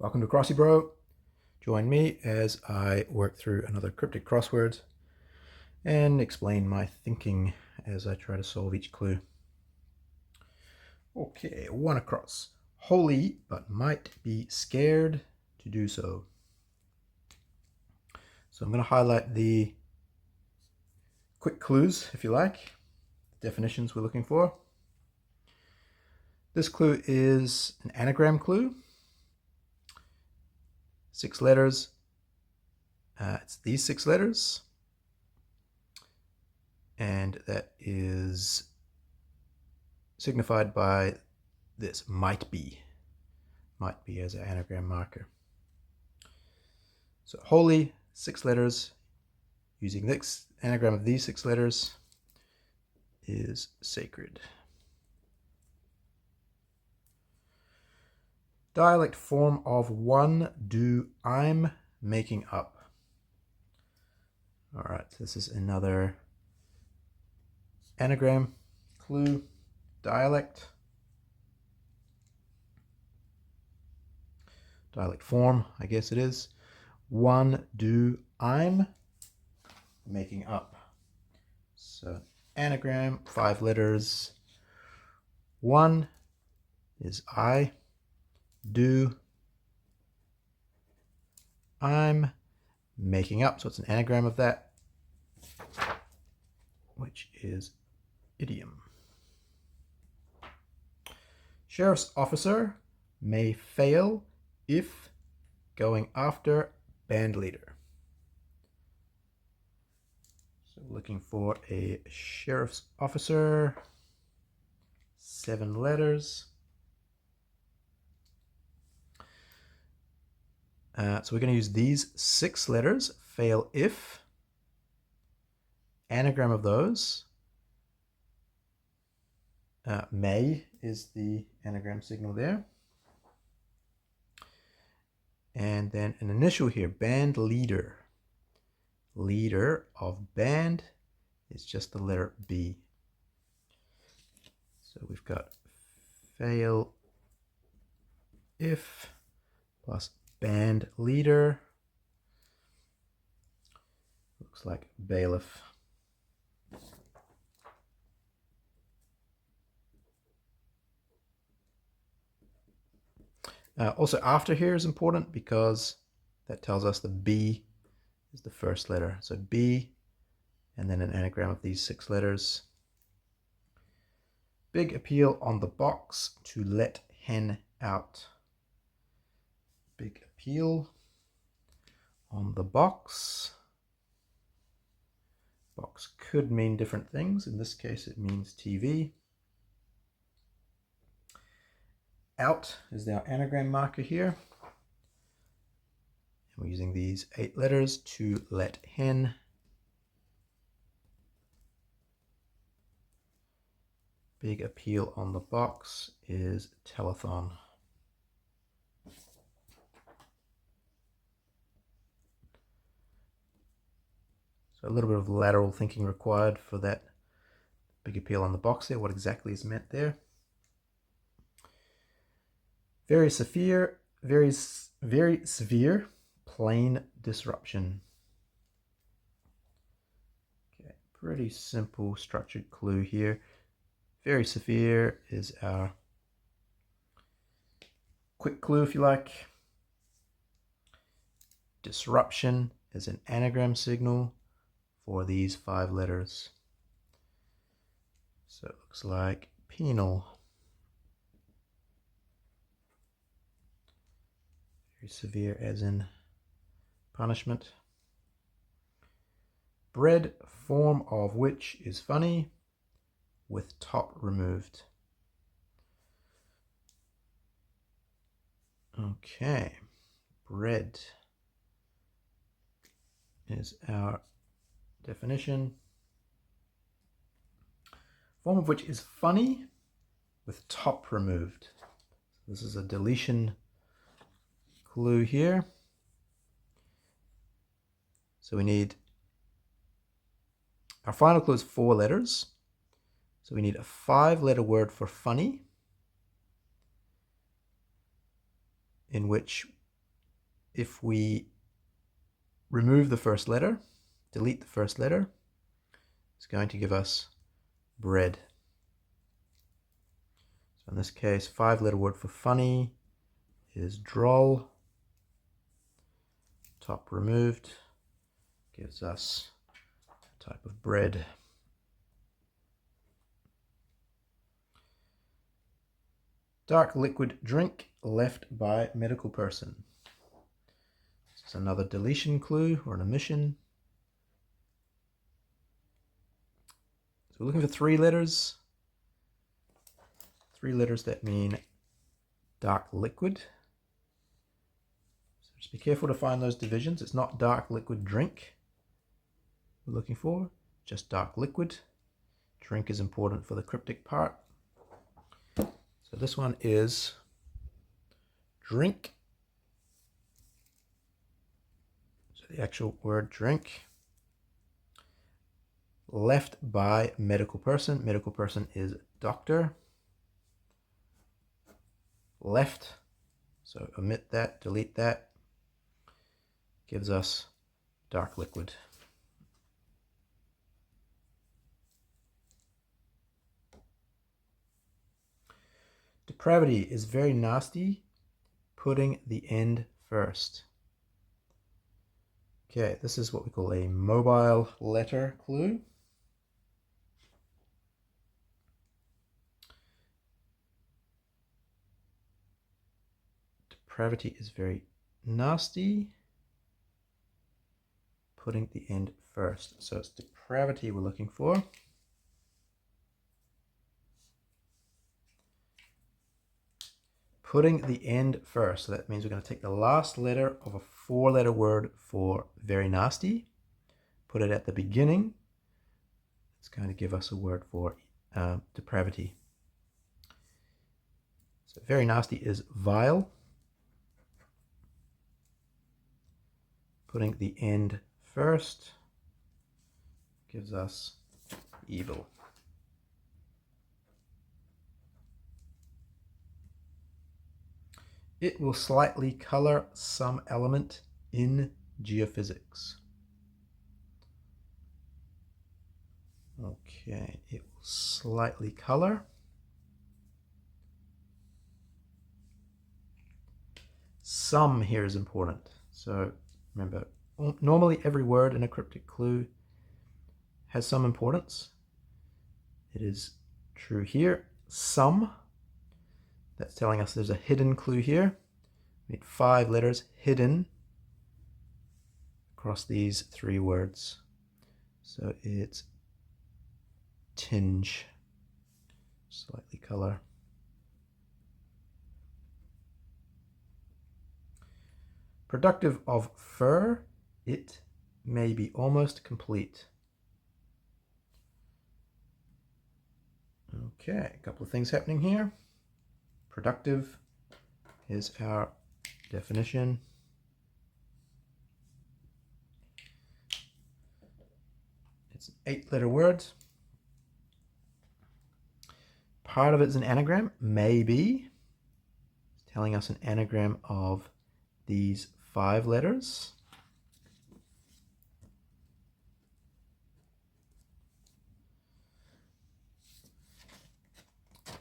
Welcome to Crossy Bro. Join me as I work through another cryptic crossword and explain my thinking as I try to solve each clue. Okay, one across. Holy, but might be scared to do so. So I'm going to highlight the quick clues, if you like, the definitions we're looking for. This clue is an anagram clue. 6 letters. It's these 6 letters. And that is signified by this might be as an anagram marker. So holy, 6 letters, using this anagram of these 6 letters is sacred. Dialect form of one do I'm making up. All right, this is another anagram clue. Dialect form, I guess it is. One do I'm making up. So anagram, 5 letters. One is I. Do I'm making up. So it's an anagram of that, which is idiom. Sheriff's officer may fail if going after band leader. So looking for a sheriff's officer, 7 letters. So we're going to use these 6 letters, fail if, anagram of those. May is the anagram signal there. And then an initial here, band leader. Leader of band is just the letter B. So we've got fail if plus band leader. Looks like bailiff. Also after here is important because that tells us the B is the first letter. So B and then an anagram of these 6 letters. Big appeal on the box to let hen out. Big appeal on the box. Box could mean different things. In this case, it means TV. Out is our anagram marker here. And we're using these 8 letters to let hen. Big appeal on the box is telethon. So a little bit of lateral thinking required for that big appeal on the box there. What exactly is meant there? Very severe, very severe, plain disruption. Okay, pretty simple structured clue here. Very severe is our quick clue, if you like. Disruption is an anagram signal for these 5 letters. So it looks like penal. Very severe as in punishment. Bread, form of which is funny, with top removed. Okay, bread is our definition. Form of which is funny, with top removed. This is a deletion clue here. So we need, our final clue is 4 letters. So we need a 5-letter word for funny, in which if we remove the first letter, delete the first letter, it's going to give us bread. So in this case, 5-letter word for funny is droll. Top removed gives us a type of bread. Dark liquid drink left by medical person. This is another deletion clue or an omission. So we're looking for 3 letters. 3 letters that mean dark liquid. So just be careful to find those divisions. It's not dark liquid drink we're looking for, just dark liquid. Drink is important for the cryptic part. So this one is drink. So the actual word drink. Left by medical person. Medical person is doctor. Left. So omit that, delete that. Gives us dark liquid. Depravity is very nasty, putting the end first. Okay, this is what we call a mobile letter clue. Depravity is very nasty, putting the end first. So it's depravity we're looking for. Putting the end first. So that means we're going to take the last letter of a 4-letter word for very nasty, put it at the beginning. It's going to give us a word for depravity. So very nasty is vile. Putting the end first gives us evil. It will slightly color some element in geophysics. Okay, it will slightly color. Some here is important. So remember, normally every word in a cryptic clue has some importance. It is true here. Some. That's telling us there's a hidden clue here. We need 5 letters hidden across these 3 words. So it's tinge, slightly color. Productive of fur, it may be almost complete. Okay, a couple of things happening here. Productive is our definition. It's an 8-letter word. Part of it is an anagram, maybe. It's telling us an anagram of these 5 letters.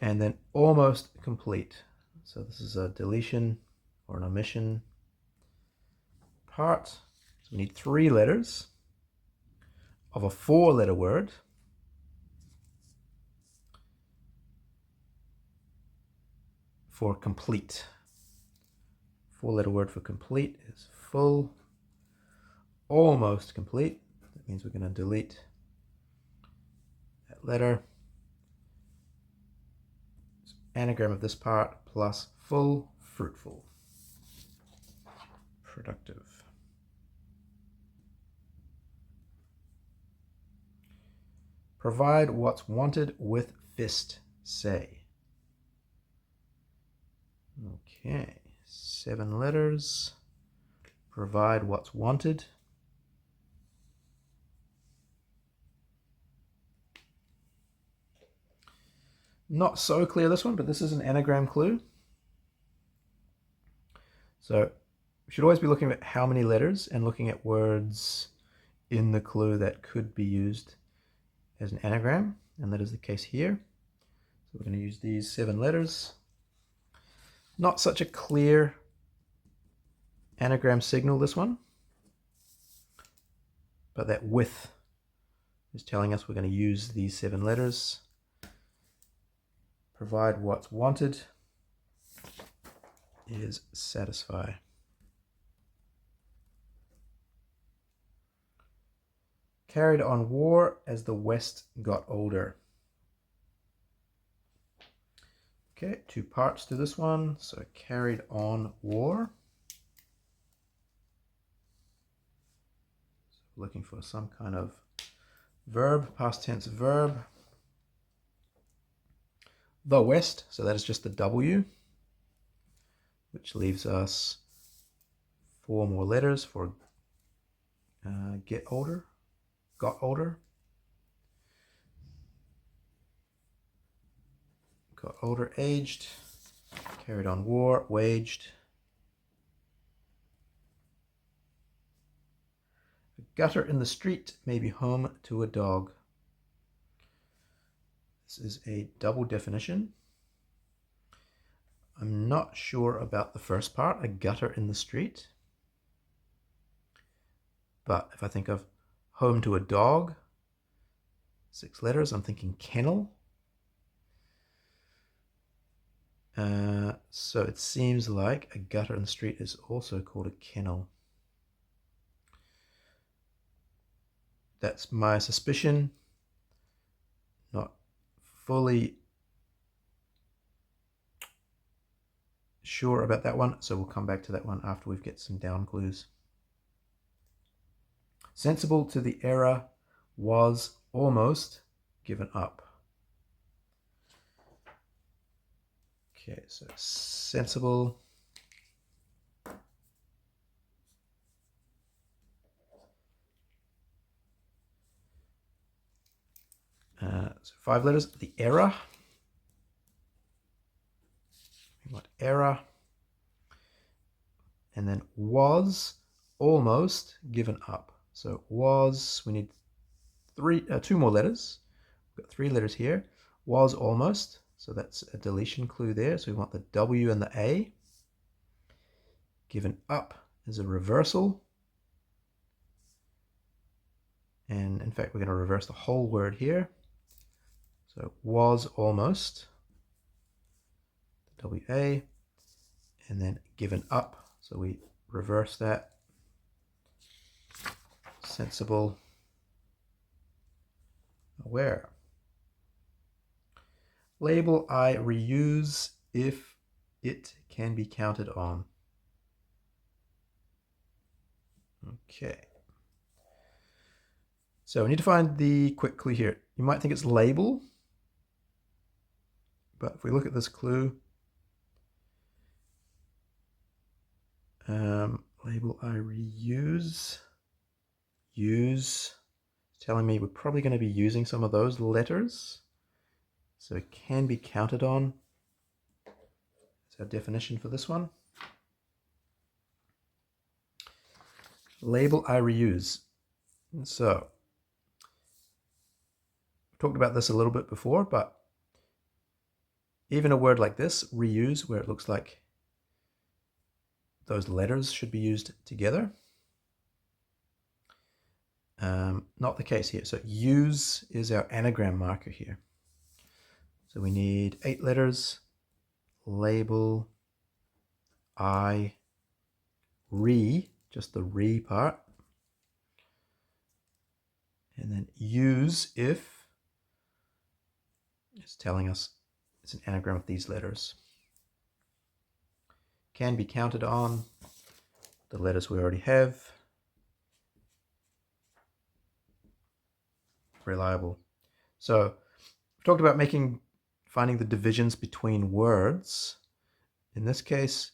And then almost complete. So this is a deletion or an omission part. So we need 3 letters of a 4-letter word. For complete. 4-letter word for complete is full. Almost complete. That means we're going to delete that letter. Anagram of this part plus full, fruitful, productive. Provide what's wanted with fist, say. Okay, 7 letters. Provide what's wanted. Not so clear this one, but this is an anagram clue. So We should always be looking at how many letters and looking at words in the clue that could be used as an anagram, and that is the case here. So we're going to use these 7 letters. Not such a clear anagram signal, this one, but that with is telling us we're going to use these 7 letters, provide what's wanted is satisfy. Carried on war as the West got older. Okay, 2 parts to this one. So carried on war. So looking for some kind of verb, past tense verb. The West, so that is just the W, which leaves us 4 more letters for get older, got older. Got older, aged, carried on war, waged. A gutter in the street may be home to a dog. This is a double definition. I'm not sure about the first part, a gutter in the street. But if I think of home to a dog, 6 letters, I'm thinking kennel. So it seems like a gutter in the street is also called a kennel. That's my suspicion. Not fully sure about that one, so we'll come back to that one after we've got some down clues. Sensible to the era was almost given up. Okay, so sensible. So 5 letters. The era. We want era. And then was almost given up. So was, we need 2 more letters. We've got 3 letters here. Was almost. So that's a deletion clue there. So we want the W and the A. Given up is a reversal. And in fact, we're going to reverse the whole word here. So was almost, the WA, and then given up. So we reverse that. Sensible, aware. Label I reuse if it can be counted on. Okay. So we need to find the quick clue here. You might think it's label, but if we look at this clue, label I reuse, use, telling me we're probably going to be using some of those letters. So it can be counted on. That's our definition for this one. Label I reuse. So I've talked about this a little bit before, but even a word like this, reuse, where it looks like those letters should be used together. Not the case here. So use is our anagram marker here. So we need 8 letters. Label I just the re part. And then use if is telling us it's an anagram of these letters. Can be counted on, the letters we already have. Reliable. So we've talked about finding the divisions between words. In this case,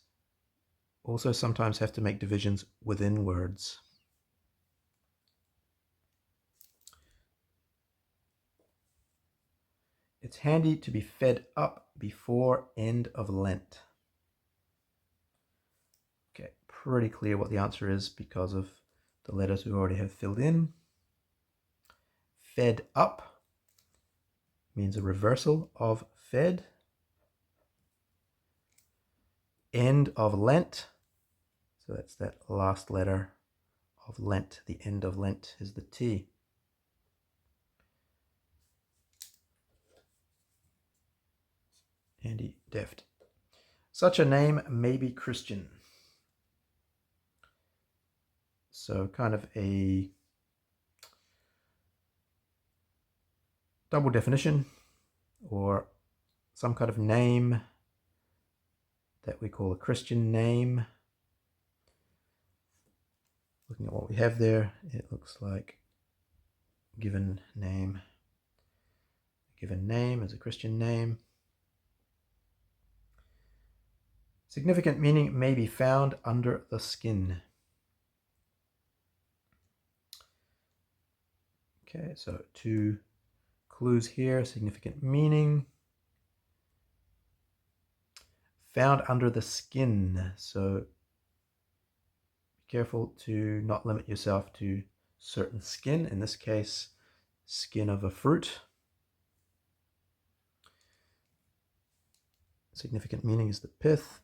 also sometimes have to make divisions within words. It's handy to be fed up before end of Lent. Okay, pretty clear what the answer is because of the letters we already have filled in. Fed up means a reversal of fed. End of Lent, so that's that last letter of Lent. The end of Lent is the T. Andy Deft. Such a name may be Christian. So kind of a double definition, or some kind of name that we call a Christian name. Looking at what we have there, it looks like given name. Given name is a Christian name. Significant meaning may be found under the skin. Okay, so 2 clues here. Significant meaning. Found under the skin. So be careful to not limit yourself to certain skin. In this case, skin of a fruit. Significant meaning is the pith.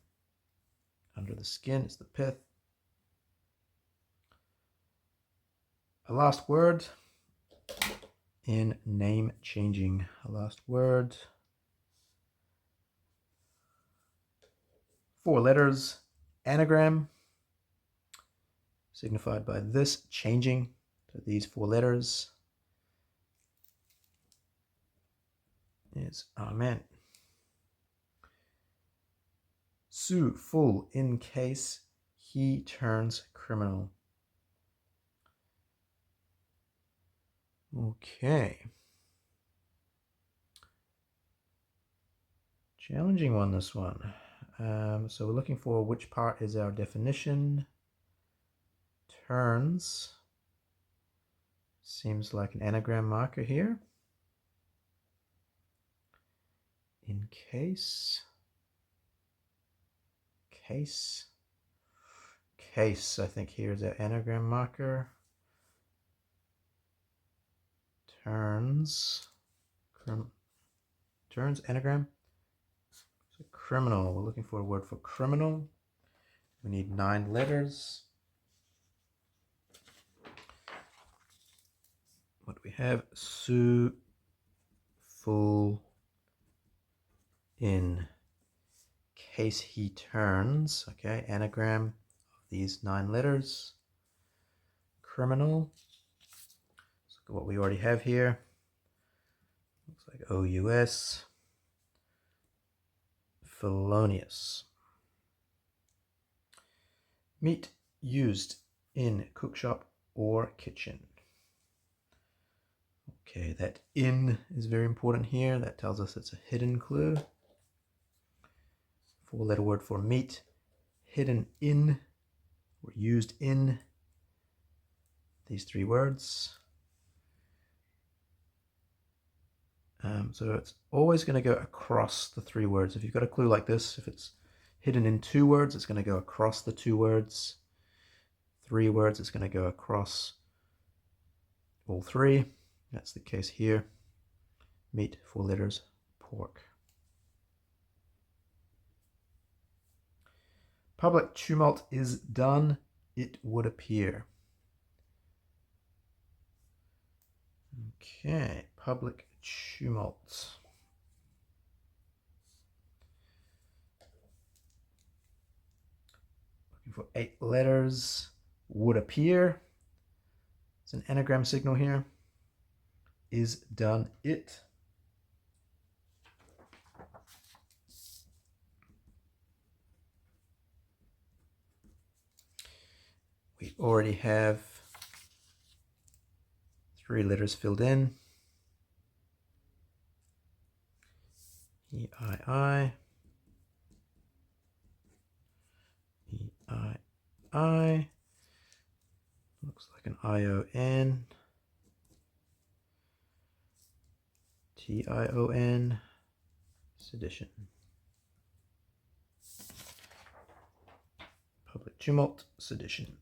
Under the skin is the pith. A last word in name changing. A last word. 4 letters. Anagram. Signified by this changing to these 4 letters. Is Amen. Sue full in case he turns criminal. Okay. Challenging one, this one. So we're looking for which part is our definition. Turns. Seems like an anagram marker here. In case. Case, I think here is our anagram marker. Turns, anagram. So criminal, we're looking for a word for criminal. We need 9 letters. What do we have? Sue full in case he turns. Okay, anagram of these 9 letters. Criminal. Let's look at what we already have here. Looks like OUS. Felonious. Meat used in cookshop or kitchen. Okay, that in is very important here. That tells us it's a hidden clue. 4-letter word for meat. Hidden in or used in these 3 words. So it's always going to go across the 3 words. If you've got a clue like this, if it's hidden in 2 words, it's going to go across the 2 words. 3 words, it's going to go across all 3. That's the case here. Meat, 4 letters, pork. Public tumult is done, it would appear. Okay, public tumult. Looking for 8 letters. Would appear. It's an anagram signal here. Is done it. We already have 3 letters filled in. E-I-I. E-I-I. Looks like an I-O-N. T-I-O-N. Sedition. Public tumult, sedition.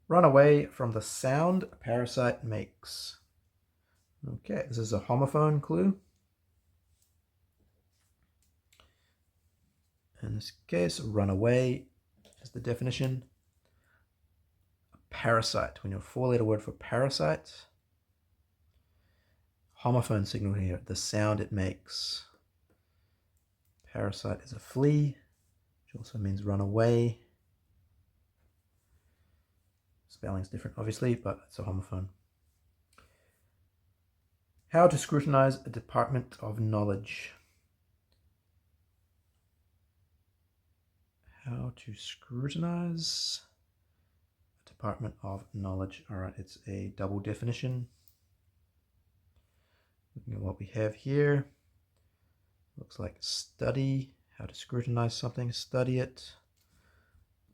Run away from the sound a parasite makes. Okay, this is a homophone clue. In this case, run away is the definition. A parasite, when you're a four-letter word for parasite. Homophone signal here, the sound it makes. Parasite is a flea, which also means run away. Spelling's different, obviously, but it's a homophone. How to scrutinize a department of knowledge. How to scrutinize a department of knowledge. All right, it's a double definition. Looking at what we have here. Looks like study. How to scrutinize something, study it.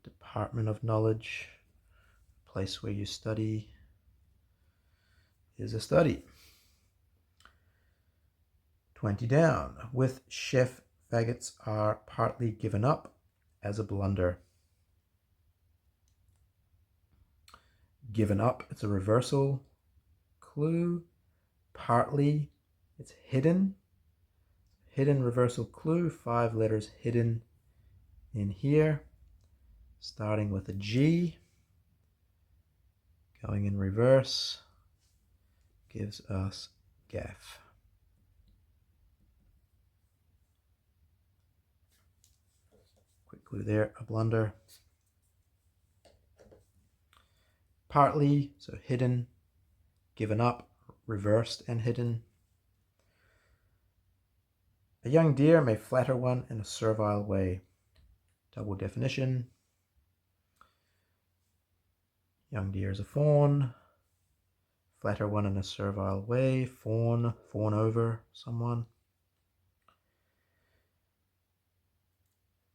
Department of knowledge. Place where you study is a study. 20 down. With chef, faggots are partly given up as a blunder. Given up, it's a reversal clue. Partly, it's hidden. Hidden reversal clue, 5 letters hidden in here. Starting with a G. Going in reverse gives us gaff. Quick clue there, a blunder. Partly, so hidden, given up, reversed and hidden. A young deer may flatter one in a servile way. Double definition. Young deer is a fawn. Flatter one in a servile way. Fawn, fawn over someone.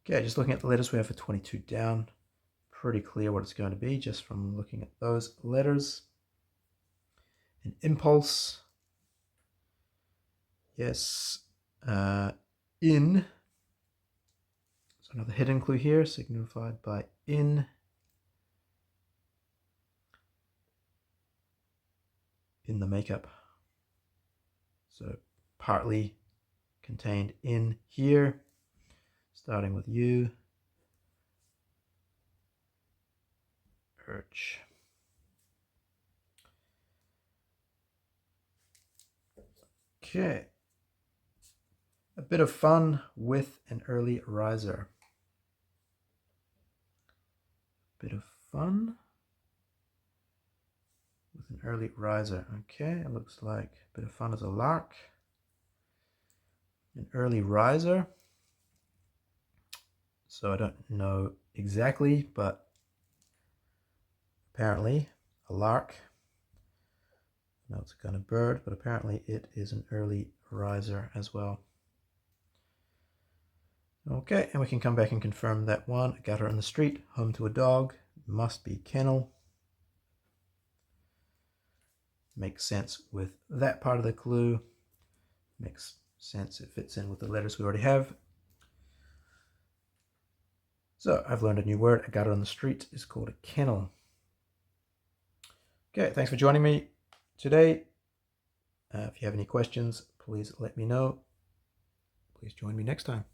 Okay, just looking at the letters we have for 22 down. Pretty clear what it's going to be just from looking at those letters. An impulse. Yes. In. So another hidden clue here, signified by in. In the makeup. So partly contained in here, starting with U. Urge. Okay. A bit of fun with an early riser. Bit of fun with an early riser. Okay, it looks like a bit of fun as a lark. An early riser. So I don't know exactly, but apparently a lark. I know it's a kind of bird, but apparently it is an early riser as well. Okay, and we can come back and confirm that one. A gutter in the street, home to a dog, must be kennel. Makes sense with that part of the clue. Makes sense, it fits in with the letters we already have. So I've learned a new word. A gutter on the street is called a kennel. Okay, thanks for joining me today. If you have any questions, please let me know. Please join me next time.